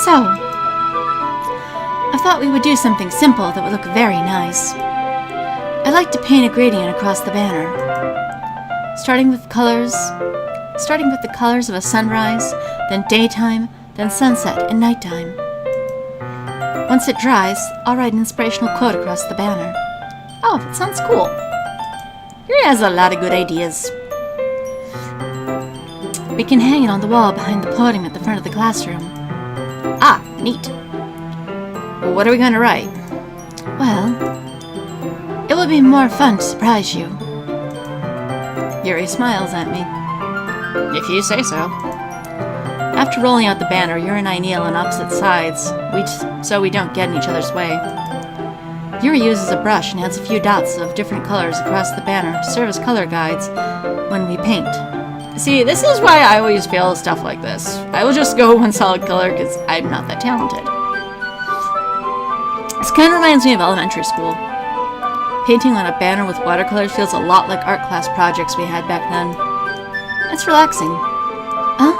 So, I thought we would do something simple that would look very nice. I'd like to paint a gradient across the banner, starting with the colors of a sunrise, then daytime, then sunset and nighttime. Once it dries, I'll write an inspirational quote across the banner. Oh, that sounds cool. Yuri has a lot of good ideas. We can hang it on the wall behind the podium at the front of the classroom. Ah, neat. Well, what are we going to write? Well, it would be more fun to surprise you. Yuri smiles at me. If you say so. After rolling out the banner, Yuri and I kneel on opposite sides, so we don't get in each other's way. Yuri uses a brush and adds a few dots of different colors across the banner to serve as color guides when we paint. See, this is why I always fail at stuff like this. I will just go one solid color because I'm not that talented. This kind of reminds me of elementary school. Painting on a banner with watercolors feels a lot like art class projects we had back then. It's relaxing. Huh?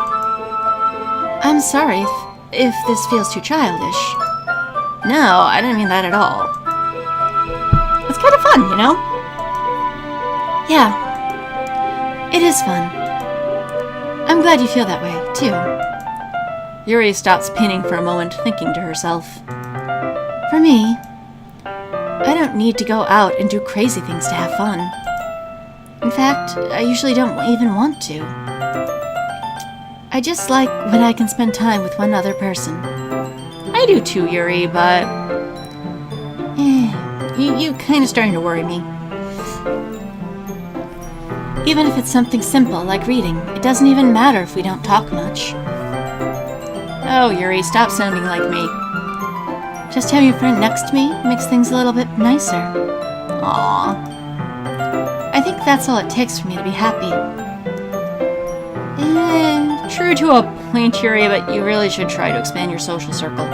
I'm sorry if this feels too childish. No, I didn't mean that at all. It's kind of fun, you know? Yeah. It is fun. I'm glad you feel that way, too. Yuri stops painting for a moment, thinking to herself. For me, I don't need to go out and do crazy things to have fun. In fact, I usually don't even want to. I just like when I can spend time with one other person. I do too, Yuri, but... You kind of starting to worry me. Even if it's something simple, like reading, it doesn't even matter if we don't talk much. Oh, Yuri, stop sounding like me. Just having a friend next to me makes things a little bit nicer. Aww. I think that's all it takes for me to be happy. True to a point, Yuri, but you really should try to expand your social circle.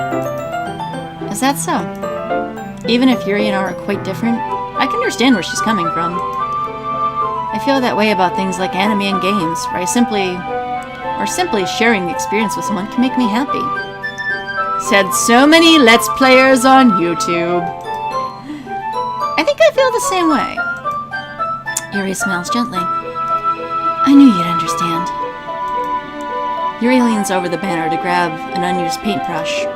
Is that so? Even if Yuri and I are quite different, I can understand where she's coming from. I feel that way about things like anime and games, where simply sharing the experience with someone can make me happy. Said so many Let's Players on YouTube. I think I feel the same way. Yuri smiles gently. I knew you'd understand. Yuri leans over the banner to grab an unused paintbrush.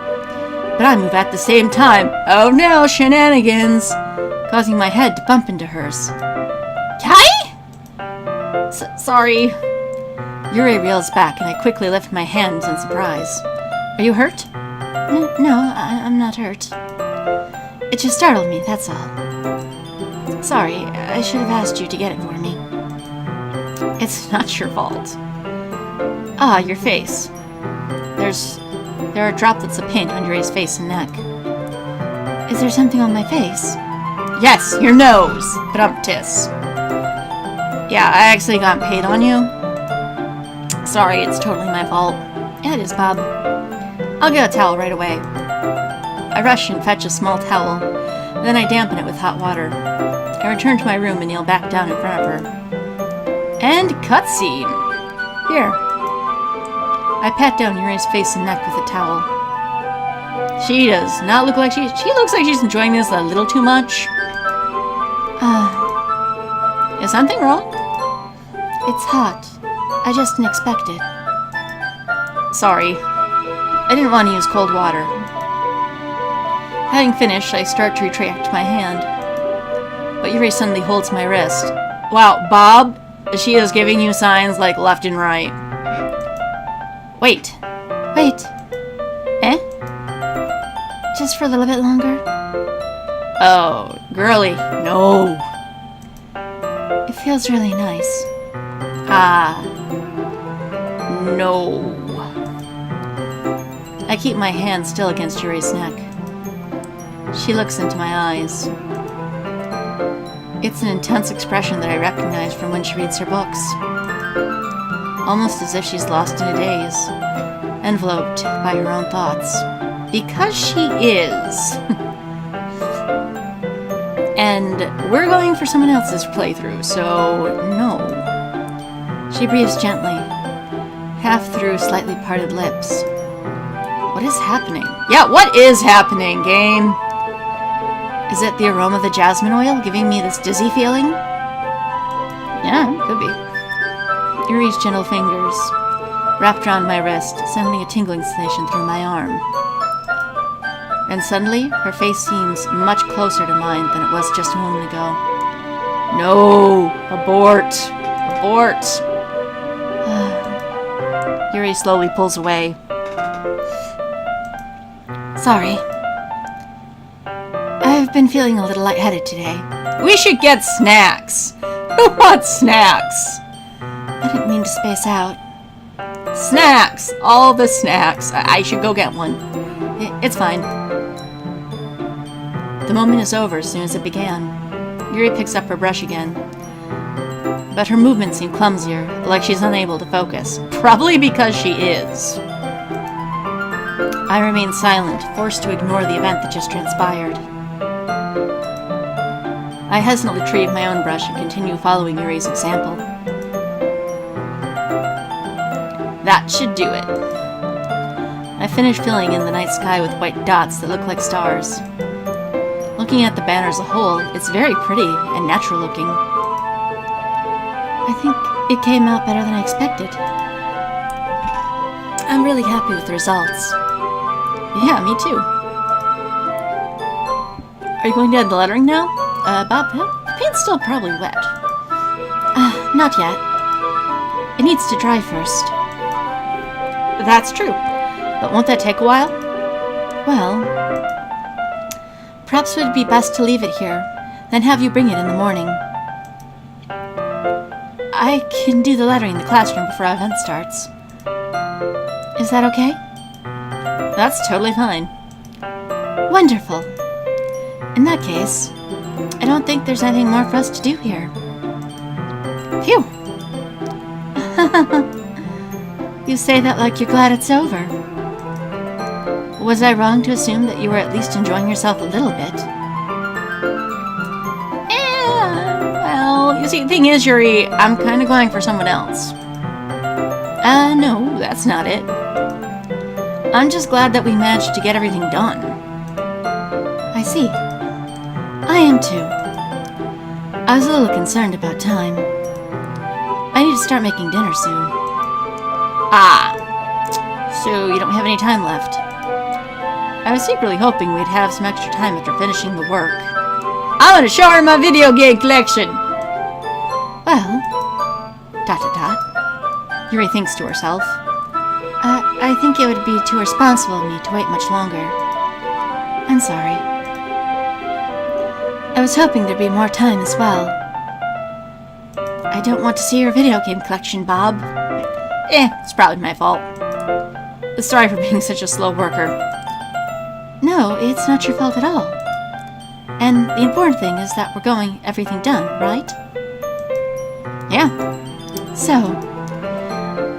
But I move at the same time. Oh no, shenanigans! Causing my head to bump into hers. Kai? Sorry. Yuri reels back and I quickly lift my hands in surprise. Are you hurt? No, I'm not hurt. It just startled me, that's all. Sorry, I should have asked you to get it for me. It's not your fault. Ah, your face. There are droplets of paint on Yuri's face and neck. Is there something on my face? Yes, your nose! Badum-tis. Yeah, I actually got paid on you. Sorry, it's totally my fault. Yeah, it is, Bob. I'll get a towel right away. I rush and fetch a small towel, then I dampen it with hot water. I return to my room and kneel back down in front of her. And cutscene! Here. I pat down Yuri's face and neck with a towel. She does not look like she looks like she's enjoying this a little too much. Is something wrong? It's hot. I just didn't expect it. Sorry. I didn't want to use cold water. Having finished, I start to retract my hand. But Yuri suddenly holds my wrist. Wow, Bob, she is giving you signs like left and right. Wait. Eh? Just for a little bit longer? Oh, girly, no. It feels really nice. Ah. No. I keep my hand still against Yuri's neck. She looks into my eyes. It's an intense expression that I recognize from when she reads her books. Almost as if she's lost in a daze, enveloped by her own thoughts. Because she is. And we're going for someone else's playthrough, so no. She breathes gently, half through slightly parted lips. What What is happening? Yeah, what is happening, game? Is it the aroma of the jasmine oil giving me this dizzy feeling? Yeah, could be. Yuri's gentle fingers wrapped around my wrist, sending a tingling sensation through my arm. And suddenly, her face seems much closer to mine than it was just a moment ago. No! Abort! Abort! Yuri slowly pulls away. Sorry. I've been feeling a little lightheaded today. We should get snacks! Who wants snacks? I didn't mean to space out. Snacks! All the snacks. I should go get one. It's fine. The moment is over as soon as it began. Yuri picks up her brush again. But her movements seem clumsier, like she's unable to focus. Probably because she is. I remain silent, forced to ignore the event that just transpired. I hesitantly retrieve my own brush and continue following Yuri's example. That should do it. I finish filling in the night sky with white dots that look like stars. Looking at the banner as a whole, it's very pretty and natural looking. I think it came out better than I expected. I'm really happy with the results. Yeah, me too. Are you going to add the lettering now? Bob, the paint's still probably wet. Not yet. It needs to dry first. That's true. But won't that take a while? Well, perhaps it would be best to leave it here, then have you bring it in the morning. I can do the lettering in the classroom before our event starts. Is that okay? That's totally fine. Wonderful. In that case, I don't think there's anything more for us to do here. Phew! You say that like you're glad it's over. Was I wrong to assume that you were at least enjoying yourself a little bit? Well, you see, the thing is, Yuri, I'm kind of going for someone else. No, that's not it. I'm just glad that we managed to get everything done. I see. I am too. I was a little concerned about time. I need to start making dinner soon. Ah, so you don't have any time left. I was secretly hoping we'd have some extra time after finishing the work. I want to show her my video game collection! Well, ... Yuri thinks to herself. I think it would be too irresponsible of me to wait much longer. I'm sorry. I was hoping there'd be more time as well. I don't want to see your video game collection, Bob. It's probably my fault. Sorry for being such a slow worker. No, it's not your fault at all. And the important thing is that we're going everything done, right? Yeah. So,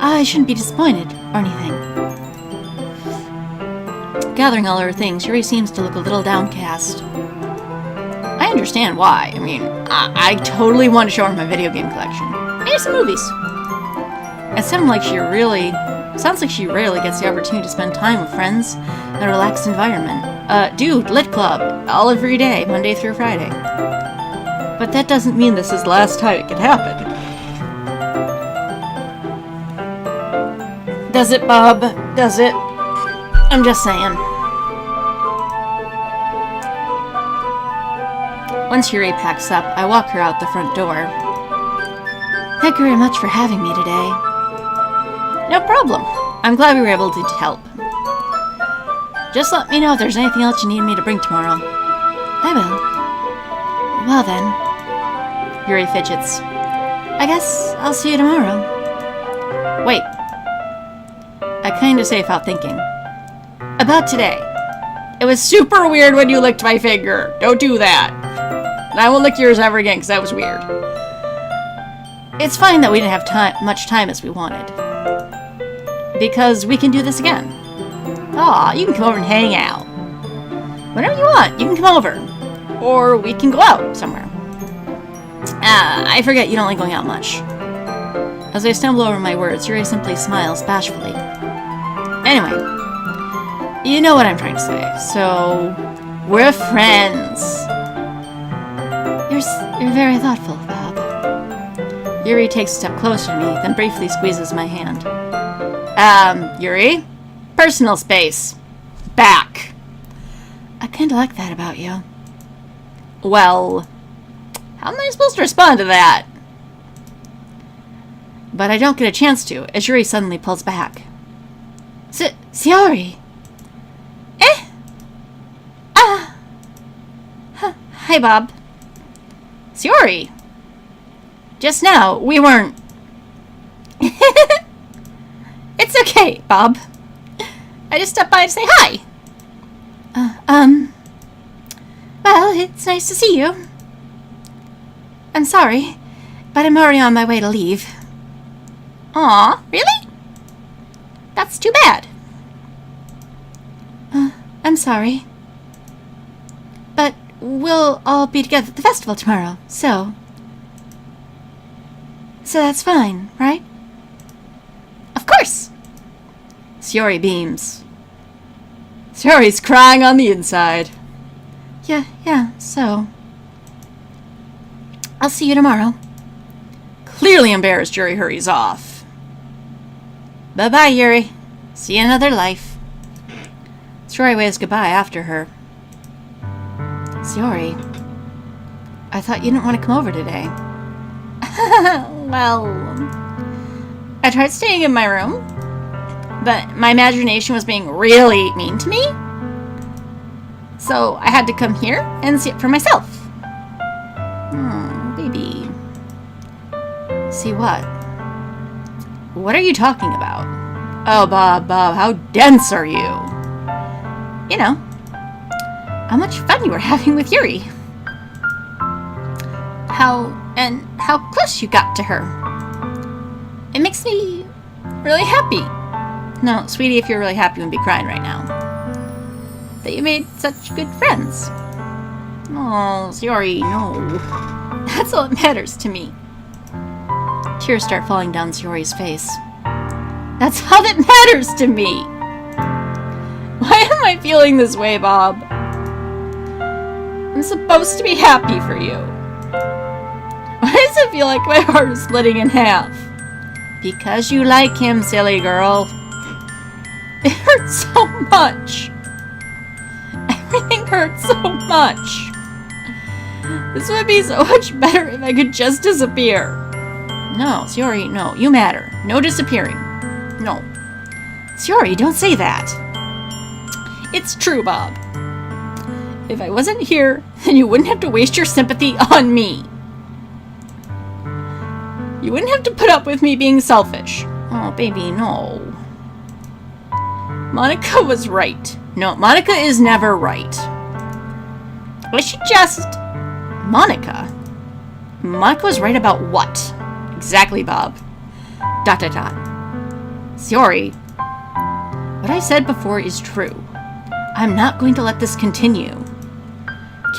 I shouldn't be disappointed or anything. Gathering all her things, Yuri seems to look a little downcast. I understand why. I mean, I totally want to show her my video game collection. Maybe some movies. It sounds like she rarely gets the opportunity to spend time with friends in a relaxed environment. Dude, Lit Club, all every day, Monday through Friday. But that doesn't mean this is the last time it could happen. Does it, Bob? Does it? I'm just saying. Once Yuri packs up, I walk her out the front door. Thank you very much for having me today. No problem. I'm glad we were able to help. Just let me know if there's anything else you need me to bring tomorrow. I will. Well then. Yuri fidgets. I guess I'll see you tomorrow. Wait. I kinda say without thinking. About today. It was super weird when you licked my finger. Don't do that. And I won't lick yours ever again because that was weird. It's fine that we didn't have much time as we wanted. Because we can do this again. Aw, you can come over and hang out. Whenever you want, you can come over. Or we can go out somewhere. I forget you don't like going out much. As I stumble over my words, Yuri simply smiles bashfully. Anyway, You know what I'm trying to say. So, we're friends. You're very thoughtful, Bob. Yuri takes a step closer to me, then briefly squeezes my hand. Yuri? Personal space. Back. I kinda like that about you. Well, how am I supposed to respond to that? But I don't get a chance to, as Yuri suddenly pulls back. Sayori! Eh? Hi, Bob. Sayori! Just now, we weren't... It's okay, Bob. I just stopped by to say hi. Well, it's nice to see you. I'm sorry, but I'm already on my way to leave. Aw, really? That's too bad. I'm sorry. But we'll all be together at the festival tomorrow, so that's fine, right? Of course! Sayori beams. Sayori's crying on the inside. Yeah, so... I'll see you tomorrow. Clearly embarrassed, Yuri hurries off. Bye-bye, Yuri. See you in another life. Sayori waves goodbye after her. Sayori, I thought you didn't want to come over today. Well, I tried staying in my room, but my imagination was being really mean to me. So I had to come here and see it for myself. Baby. See what? What are you talking about? Oh, Bob, how dense are you? You know, how much fun you were having with Yuri. How close you got to her. It makes me really happy. No, sweetie, if you're really happy, you wouldn't be crying right now. That you made such good friends. Oh, Sayori, no. That's all that matters to me. Tears start falling down Sayori's face. That's all that matters to me. Why am I feeling this way, Bob? I'm supposed to be happy for you. Why does it feel like my heart is splitting in half? Because you like him, silly girl. It hurts so much. Everything hurts so much. This would be so much better if I could just disappear. No, Sayori, no. You matter. No disappearing. No. Sayori, don't say that. It's true, Bob. If I wasn't here, then you wouldn't have to waste your sympathy on me. You wouldn't have to put up with me being selfish. Oh, baby, no. Monica was right. No, Monica is never right. I should just... Monica? Monica was right about what? Exactly, Bob. ... Sayori, what I said before is true. I'm not going to let this continue.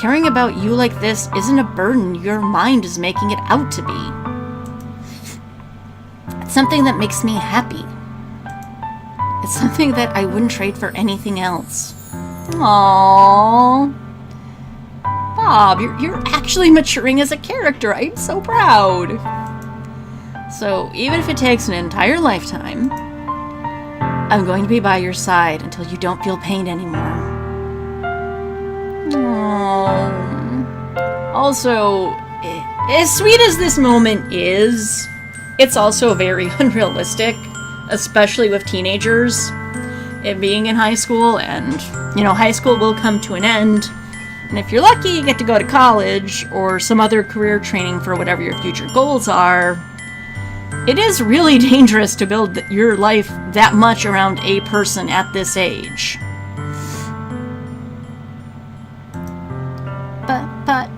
Caring about you like this isn't a burden your mind is making it out to be. It's something that makes me happy. It's something that I wouldn't trade for anything else. Aww. Bob, you're actually maturing as a character. I'm so proud. So, even if it takes an entire lifetime, I'm going to be by your side until you don't feel pain anymore. Aww. Also, as sweet as this moment is, it's also very unrealistic, especially with teenagers. It being in high school, and, you know, high school will come to an end. And if you're lucky, you get to go to college or some other career training for whatever your future goals are. It is really dangerous to build your life that much around a person at this age. But...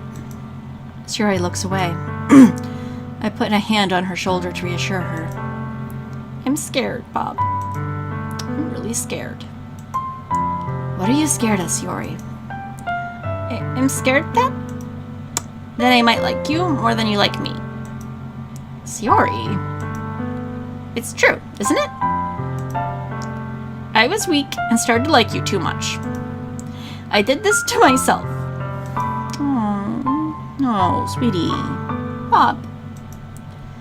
Sayori looks away. I put a hand on her shoulder to reassure her. I'm scared, Bob. I'm really scared. What are you scared of, Sayori? I'm scared that I might like you more than you like me. Sayori? It's true, isn't it? I was weak and started to like you too much. I did this to myself. Oh, no, sweetie. Bob.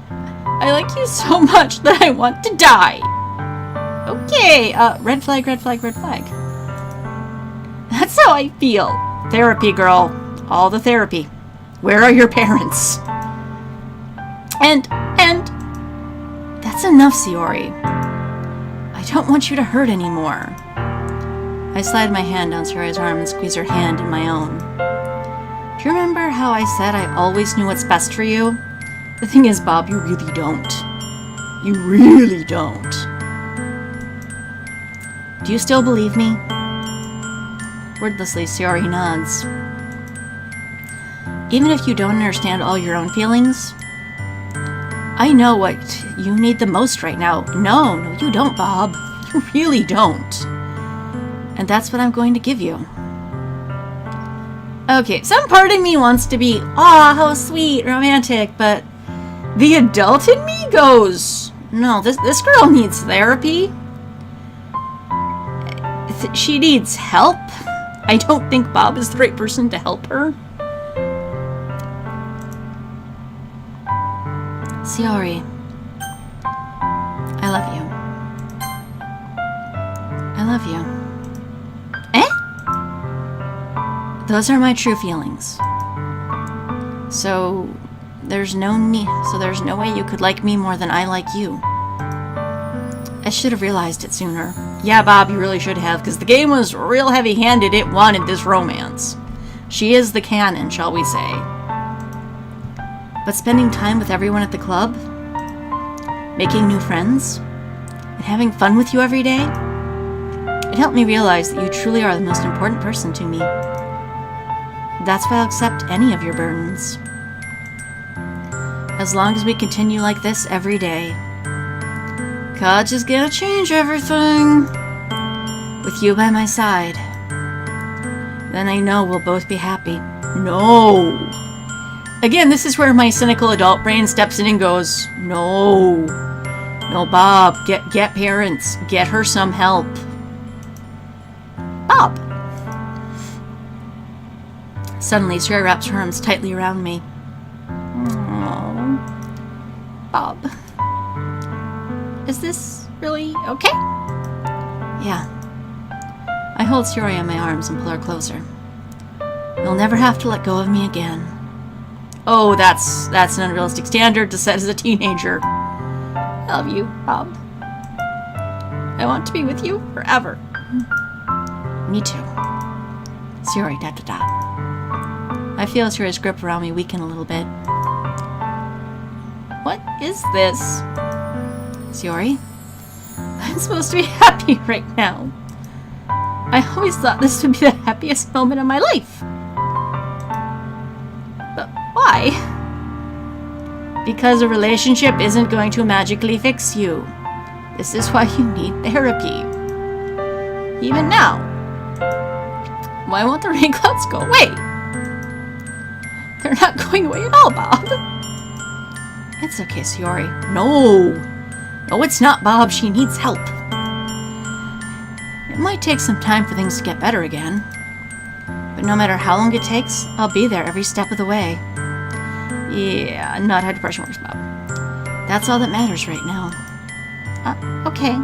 I like you so much that I want to die. Okay, red flag, red flag, red flag. That's how I feel. Therapy, girl. All the therapy. Where are your parents? And that's enough, Sayori. I don't want you to hurt anymore. I slide my hand down Sayori's arm and squeeze her hand in my own. Do you remember how I said I always knew what's best for you? The thing is, Bob, you really don't. You really don't. Do you still believe me? Wordlessly, Sayori nods. Even if you don't understand all your own feelings, I know what you need the most right now. No, you don't, Bob. You really don't. And that's what I'm going to give you. Okay, some part of me wants to be, aw, how sweet, romantic, but the adult in me goes, no, this girl needs therapy. She needs help. I don't think Bob is the right person to help her. Sayori, I love you. I love you. Those are my true feelings. So there's no way you could like me more than I like you. I should have realized it sooner. Yeah, Bob, you really should have, because the game was real heavy-handed. It wanted this romance. She is the canon, shall we say. But spending time with everyone at the club, making new friends, and having fun with you every day, it helped me realize that you truly are the most important person to me. That's why I'll accept any of your burdens. As long as we continue like this every day. God's just gonna change everything. With you by my side. Then I know we'll both be happy. No! Again, this is where my cynical adult brain steps in and goes, no. No, Bob, get parents. Get her some help. Bob! Suddenly, Sayori wraps her arms tightly around me. Aww. Bob. Is this really okay? Yeah. I hold Sayori in my arms and pull her closer. You'll never have to let go of me again. Oh, that's an unrealistic standard to set as a teenager. I love you, Bob. I want to be with you forever. Me too. Sayori, ... I feel Sayori's grip around me weaken a little bit. What is this? Sayori? I'm supposed to be happy right now. I always thought this would be the happiest moment of my life. But why? Because a relationship isn't going to magically fix you. This is why you need therapy. Even now. Why won't the rain clouds go away? They're not going away at all, Bob. It's okay, Sayori. No, it's not, Bob. She needs help. It might take some time for things to get better again. But no matter how long it takes, I'll be there every step of the way. Yeah, not how depression works, Bob. That's all that matters right now. Okay.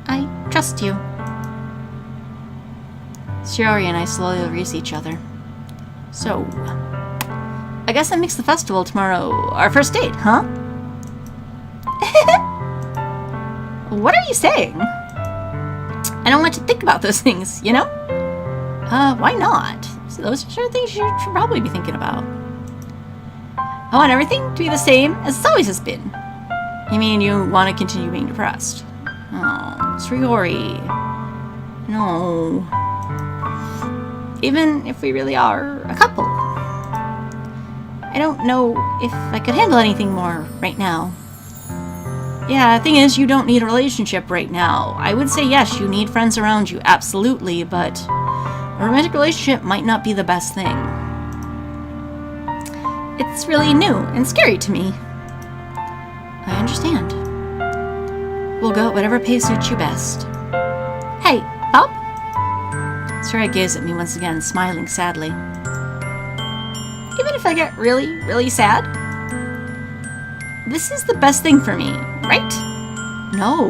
I trust you. Sayori and I slowly release each other. So, I guess that makes the festival tomorrow our first date, huh? What are you saying? I don't want to think about those things, you know? Why not? So those are sort of things you should probably be thinking about. I want everything to be the same as it always has been. You mean you want to continue being depressed? Oh, Sayori. No. Even if we really are a couple. I don't know if I could handle anything more right now. Yeah, the thing is, you don't need a relationship right now. I would say yes, you need friends around you, absolutely, but a romantic relationship might not be the best thing. It's really new and scary to me. I understand. We'll go at whatever pace suits you best. Hey, Bob? Sayori gazed at me once again, smiling sadly. Even if I get really, really sad, this is the best thing for me, right? No.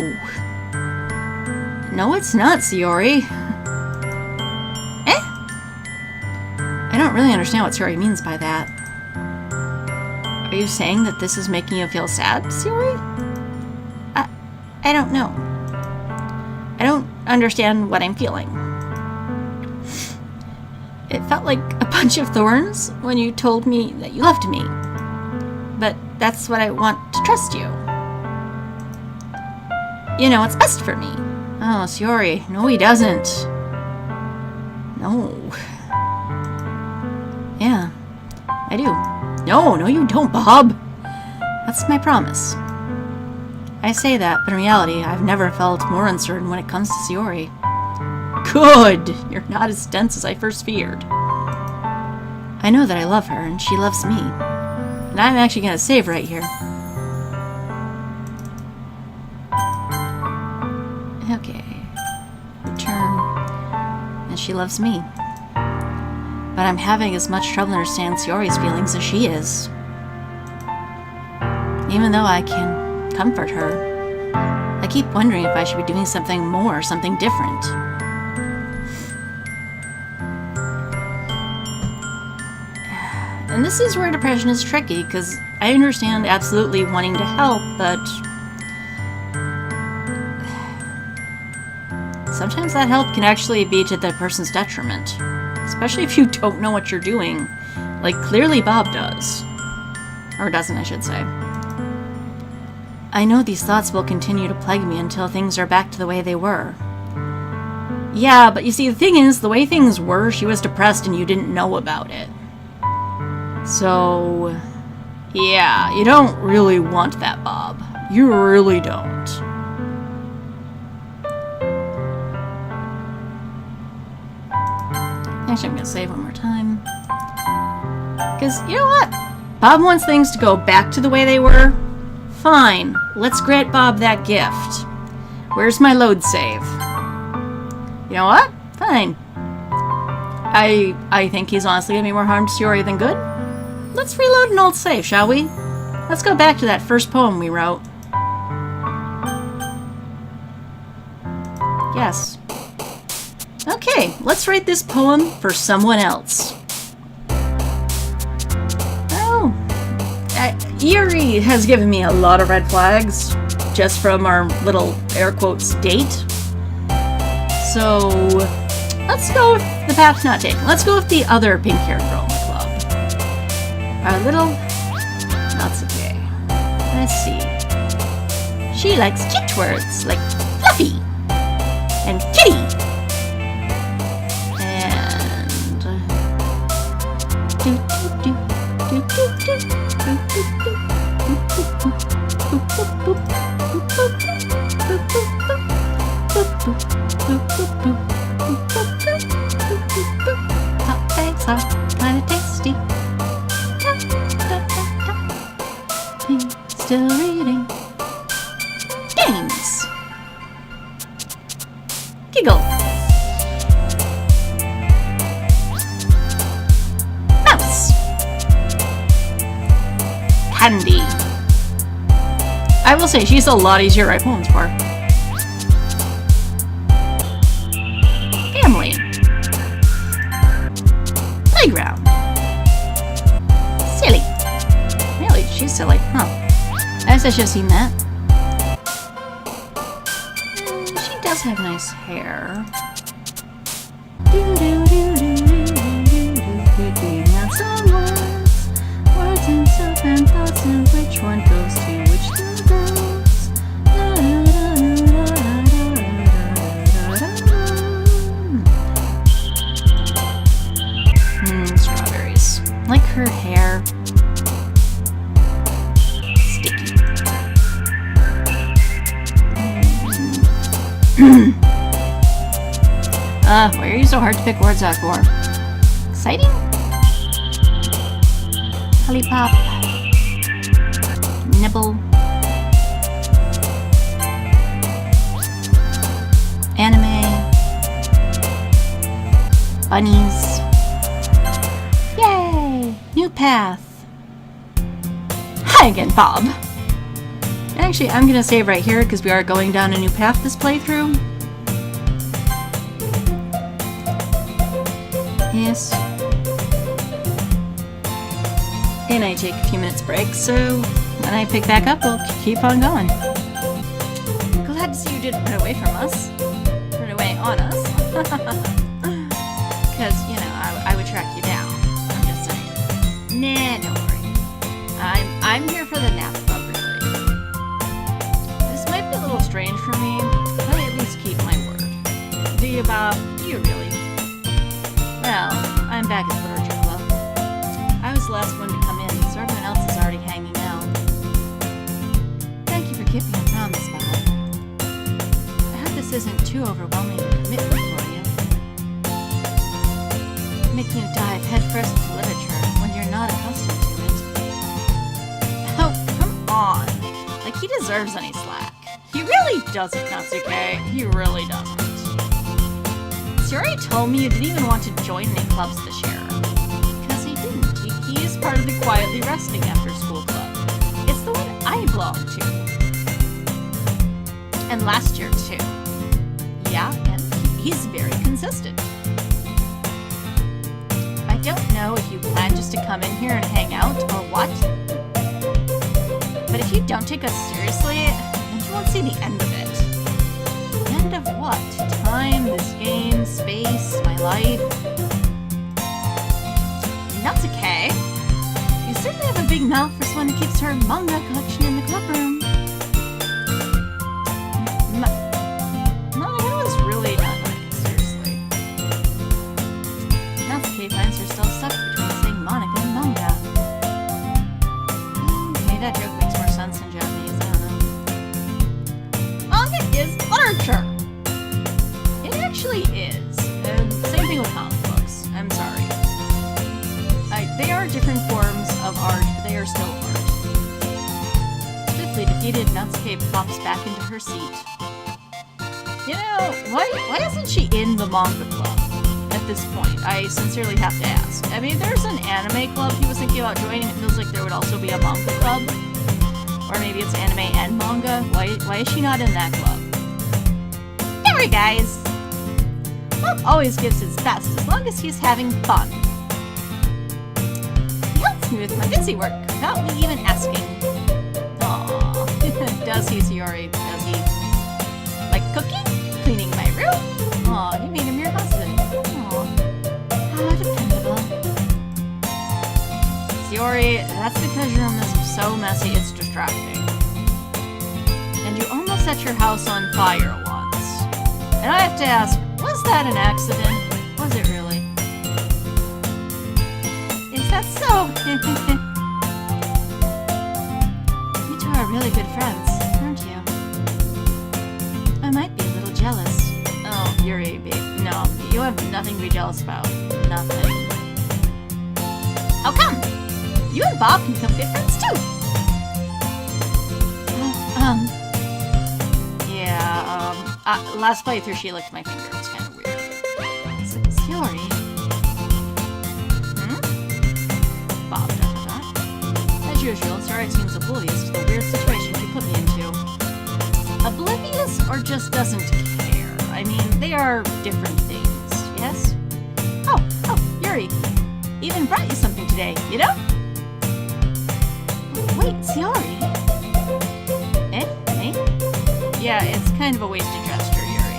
No, it's not, Sayori. I don't really understand what Sayori means by that. Are you saying that this is making you feel sad, Sayori? I don't know. I don't understand what I'm feeling. It felt like a bunch of thorns when you told me that you loved me. But that's what I want to trust you. You know what's best for me. Oh, Sayori, no he doesn't. No. Yeah, I do. No, you don't, Bob. That's my promise. I say that, but in reality, I've never felt more uncertain when it comes to Sayori. Good! You're not as dense as I first feared. I know that I love her, and she loves me. And I'm actually going to save right here. Okay. Return. And she loves me. But I'm having as much trouble understanding Sayori's feelings as she is. Even though I can comfort her, I keep wondering if I should be doing something more, something different. And this is where depression is tricky, because I understand absolutely wanting to help, but sometimes that help can actually be to the person's detriment. Especially if you don't know what you're doing. Like, clearly Bob does. Or doesn't, I should say. I know these thoughts will continue to plague me until things are back to the way they were. Yeah, but you see, the thing is, the way things were, she was depressed and you didn't know about it. So, yeah, you don't really want that, Bob. You really don't. Actually, I'm gonna save one more time. Because, you know what? Bob wants things to go back to the way they were. Fine, let's grant Bob that gift. Where's my load save? You know what? Fine. I think he's honestly gonna be more harm to Sayori than good. Let's reload an old save, shall we? Let's go back to that first poem we wrote. Yes. Okay, let's write this poem for someone else. Oh. Yuri has given me a lot of red flags just from our little air quotes date. So let's go with the path not taken. Let's go with the other pink-haired girl in the club. Our little Natsuki. Let's see. She likes cute words like fluffy and kitty. And hot eggs are kinda tasty. Still reading. Games. Giggle. Mouse. Candy. I will say, she's a lot easier to write poems for. Family. Playground. Silly. Really? She's silly, huh? I guess I should have seen that. She does have nice hair. Not some words and stuff and thoughts, and which one goes to which two goes. Strawberries. Like her hair. Sticky. Why are you so hard to pick words out for? Exciting? Lollipop. Nibble. bunnies. Yay! New path. Hi again, Bob. Actually, I'm gonna save right here because we are going down a new path this playthrough. Yes. And I take a few minutes break, so when I pick back up, we'll keep on going. Glad to see you didn't run away from us. Run away on us. Because, you know, I would track you down. I'm just saying. Nah, don't worry. I'm here for the nap club, really. This might be a little strange for me, but I at least keep my word. Do you, Bob? Do you really? Well, I'm back at the Literature Club. I was the last one to come in, so everyone else is already hanging out. Thank you for keeping a promise, Bob. I hope this isn't too overwhelming a commitment for you. Making you dive headfirst into literature when you're not accustomed to it. Oh, come on. Like, he deserves any slack. He really doesn't, Natsuki. He really doesn't. Sayori told me you didn't even want to join any clubs this year. Because he didn't. He is part of the Quietly Resting After School Club. It's the one I belong to. And last year, too. Yeah, and he's very consistent. I don't know if you plan just to come in here and hang out or what. But if you don't take us seriously, then you won't see the end of it. The end of what? Time, this game, space, my life. Natsuki, you certainly have a big mouth for someone who keeps her manga collection in the clubroom. Monica was really not right, seriously. Natsuki finds herself stuck between saying Monica and manga. Maybe that joke makes more sense in Japanese, I don't know. Manga is literature! It actually is. And same thing with comic books. I'm sorry. They are different forms of art, but they are still art. Swiftly defeated, Natsuki pops back into her seat. You know, why isn't she in the manga club at this point? I sincerely have to ask. I mean, there's an anime club he was thinking about joining. It feels like there would also be a manga club. Or maybe it's anime and manga. Why is she not in that club? Don't worry, guys. Bob always gives his best as long as he's having fun. He helps me with my busy work without me even asking. Aww. Does he, Sayori? Does he? Like cooking? Cleaning my room? Aw, you made him your husband. Aw. How dependable. Sayori, that's because your room is so messy it's distracting. And you almost set your house on fire once. And I have to ask, was that an accident? Was it really? Is that so? You two are really good friends, aren't you? I might be a little jealous. Oh, Yuri, babe. No, you have nothing to be jealous about. Nothing. How come? You and Bob can become good friends too. Last playthrough she licked my finger. It's kind of weird. Sayori. Bob, da. As usual, Sayori seems oblivious to the weird situation you put me into. Oblivious or just doesn't care? I mean, they are different things, yes? Oh, Yuri. Even brought you something today, you know? Wait, Sayori? Eh? Yeah, it's kind of a wasted gesture, Yuri.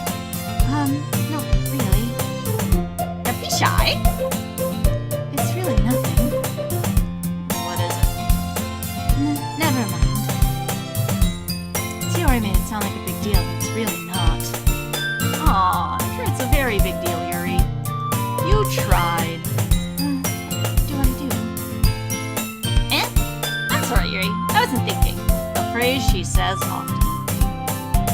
No, really. Don't be shy. It's really nothing. What is it? Never mind. Sayori made it sound like a big deal, but it's really not. Aw, I'm sure it's a very big deal, Yuri. You tried. Do I do? I'm sorry, Yuri. I wasn't thinking. A phrase she says often.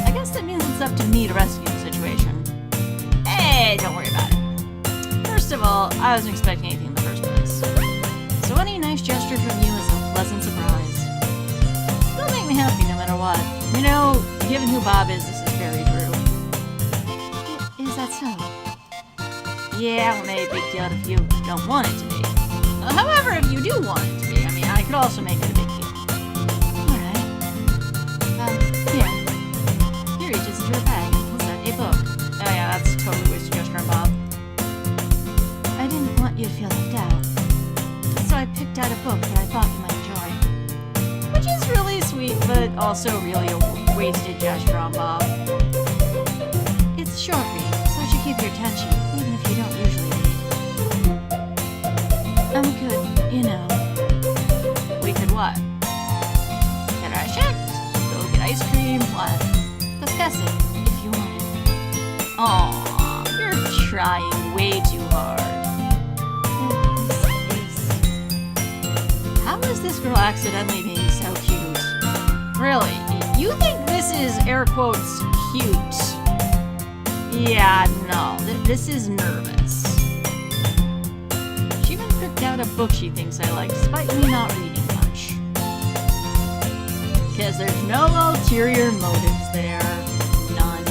I guess that means it's up to me to rescue the situation. Hey, don't worry about it. First of all, I wasn't expecting anything in the first place. So any nice gesture from you is a pleasant surprise. It'll make me happy no matter what. You know, given who Bob is, this is very true. Is that so? Yeah, well, maybe a big deal if you don't want it to be. However, if you do want it to be, I mean, I could also make it a big deal. Alright. Here. He reaches into her bag and pulls out a book. Oh yeah, that's totally wasted gesture on Bob. I didn't want you to feel left out. So I picked out a book that I thought you might enjoy. Which is really sweet, but also really a wasted gesture on Bob. It's a short read, so it should keep your attention, even if you don't usually read. I'm good, you know. We could what? Get our checked, go get ice cream, what? Discuss it, if you want it. Aw, you're trying way too hard. How is this girl accidentally being so cute? Really? You think this is, air quotes, cute? Yeah, no. This is nervous. She even picked out a book she thinks I like, despite me not reading much. Because there's no ulterior motives there. None.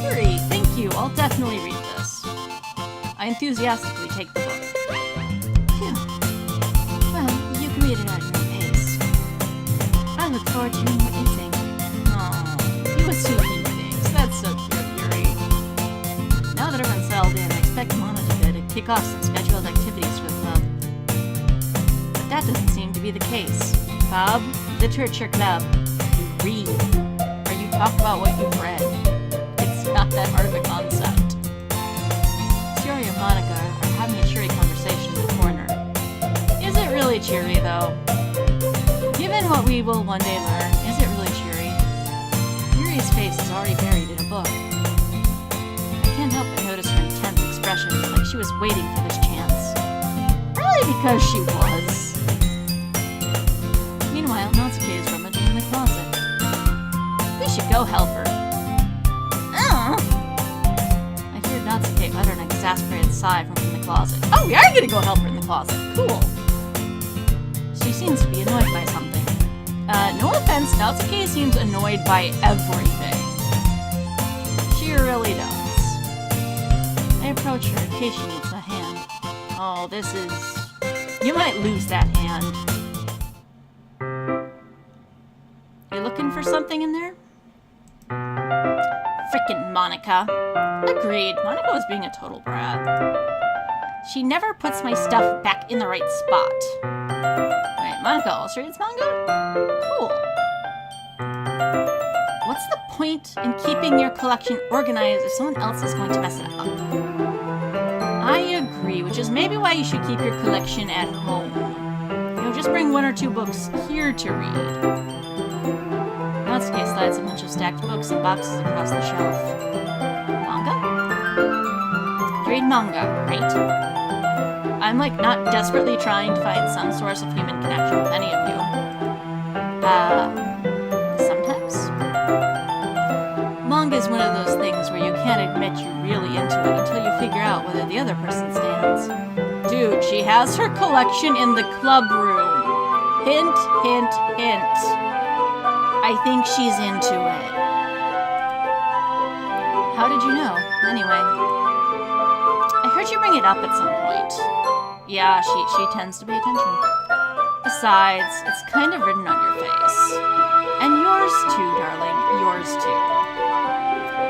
Yuri, thank you. I'll definitely read this. I enthusiastically take the book. Phew. Well, you can read it at your own pace. I look forward to hearing what you think. Aw, you assume me things. That's so cute, Yuri. Now that everyone's settled in, I expect Monica to kick off some scheduled activities for the club. But that doesn't seem to be the case. Bob, Literature Club. You read. Or you talk about what you've read. It's not that hard of a concept. Yuri and Monica are having a cheery conversation in the corner. Is it really cheery, though? Given what we will one day learn, is it really cheery? Yuri's face is already buried in a book. I can't help but notice her intense expression, like she was waiting for this chance. Probably because she was. Meanwhile, Natsuki is rummaging in the closet. We should go help her. I heard Natsuki utter an exasperated sigh from in the closet. Oh, we are gonna go help her in the closet. Cool. She seems to be annoyed by something. No offense, Natsuki seems annoyed by everything. She really does. I approach her in case she needs a hand. Oh, this is... You might lose that hand. You looking for something in there? Frickin' Monica. Agreed, Monica was being a total brat. She never puts my stuff back in the right spot. Wait, Monica also reads manga? Cool. What's the point in keeping your collection organized if someone else is going to mess it up? I agree, which is maybe why you should keep your collection at home. You know, just bring 1 or 2 books here to read. Natsuki slides a bunch of stacked books and boxes across the shelf. Manga? You read manga, right? I'm like not desperately trying to find some source of human connection with any of you. Sometimes? Manga is one of those things where you can't admit you're really into it until you figure out whether the other person stands. Dude, she has her collection in the club room. Hint, hint, hint. I think she's into it. How did you know? Anyway. I heard you bring it up at some point. Yeah, she tends to pay attention. Besides, it's kind of written on your face. And yours too, darling. Yours too.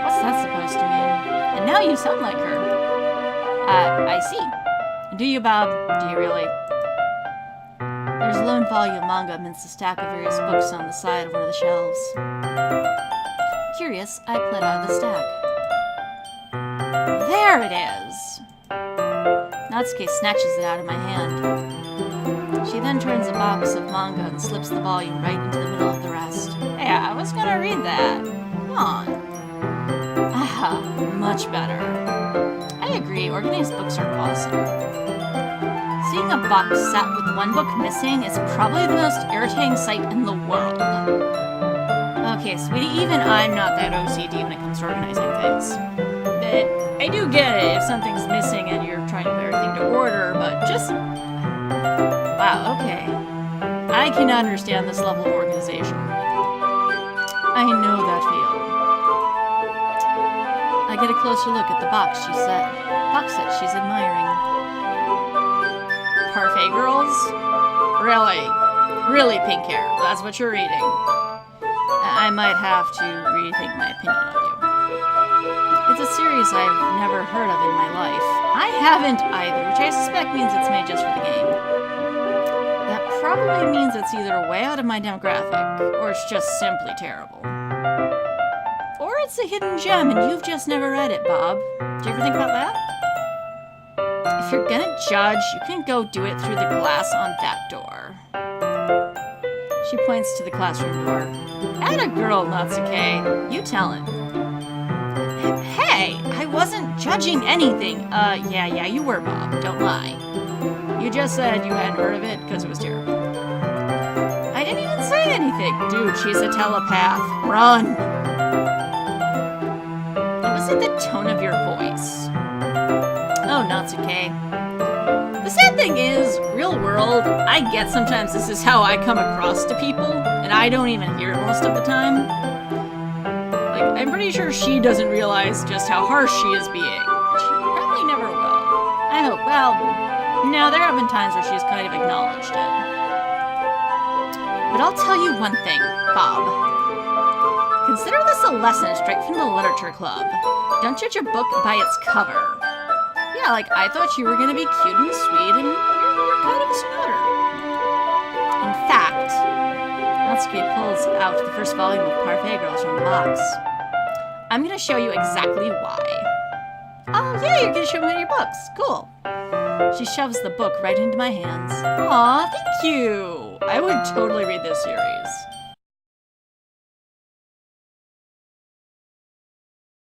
What's that supposed to mean? And now you sound like her. I see. Do you, Bob? Do you really? There's a lone volume of manga amidst a stack of various books on the side of one of the shelves. Curious, I pull it out of the stack. There it is! Natsuki snatches it out of my hand. She then turns a box of manga and slips the volume right into the middle of the rest. Hey, I was gonna read that. Come on. Ah, much better. I agree, organized books are awesome. Seeing a box set with 1 book missing is probably the most irritating sight in the world. Okay, sweetie, even I'm not that OCD when it comes to organizing things. I do get it if something's missing and you're trying to put everything to order, but just... Wow, okay. I cannot understand this level of organization. I know that feel. get a closer look at the box set she's admiring. Parfait Girls? Really? Really, pink hair? That's what you're reading? I might have to rethink my opinion of you. It's a series I've never heard of in my life. I haven't either, which I suspect means it's made just for the game. That probably means it's either way out of my demographic, or it's just simply terrible. Or it's a hidden gem and you've just never read it, Bob. Do you ever think about that? If you're gonna judge, you can go do it through the glass on that door. She points to the classroom door. Atta girl, Natsuki. You tell him. Hey, I wasn't judging anything. Yeah, you were, Bob. Don't lie. You just said you hadn't heard of it because it was terrible. I didn't even say anything. Dude, she's a telepath. Run. It was in the tone of your voice. Oh, Natsuki. The sad thing is, real world, I get sometimes this is how I come across to people, and I don't even hear it most of the time. Like, I'm pretty sure she doesn't realize just how harsh she is being. She probably never will. I hope. Well, no, there have been times where she's kind of acknowledged it. But I'll tell you one thing, Bob. Consider this a lesson straight from the Literature Club. Don't judge a book by its cover. Yeah, like, I thought you were gonna be cute and sweet, and you're kind of a snooter. In fact, Natsuki pulls out the first volume of Parfait Girls from the box. I'm gonna show you exactly why. Oh, yeah, you're gonna show me one of your books. Cool. She shoves the book right into my hands. Aw, thank you. I would totally read this series.